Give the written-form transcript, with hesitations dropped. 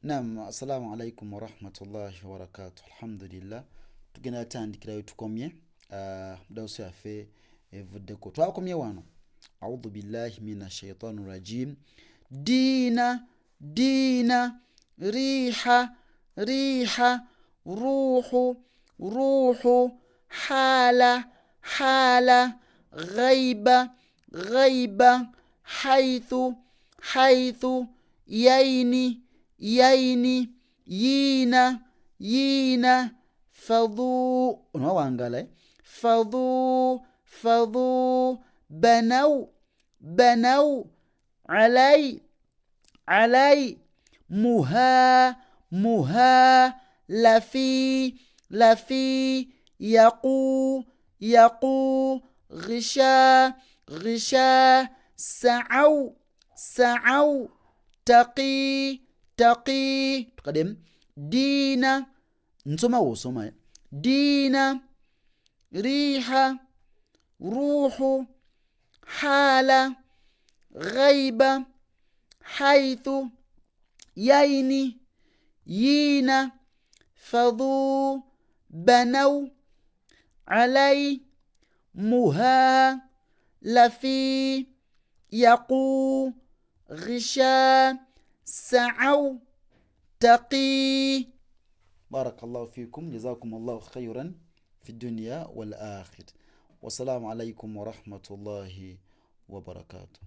Naam, assalamu alaikum wa rahmatullahi wa barakatuh. Alhamdulillah. Tugenda tandikirayo tukomye. Dawso yaffe evuddeko. Twakomye wano. A'udhu billahi minash shaitanir rajim. Dina, dina, riha, riha, ruhu, ruhu, hala, hala, ghaiba, ghaiba, haithu, haithu, yaini, yaini, yina, yina, fadhu. Unawangala fadhu, fadhu, banau, banau, alai, alai, muha, muha, lafi, lafi, yaqu, yaqu, ghisha, ghisha, sa'au, sa'au, taqi, taqi. Tukadem dina nsoma wosoma dina, riha, ruhu, hala, ghaiba, haithu, yaini, yina, fadhu, banau, alai, muha, lafi, yaqu, ghisha, sa'au, taqi. بارك الله فيكم جزاكم الله خيرا في الدنيا والآخرة والسلام عليكم ورحمة الله وبركاته.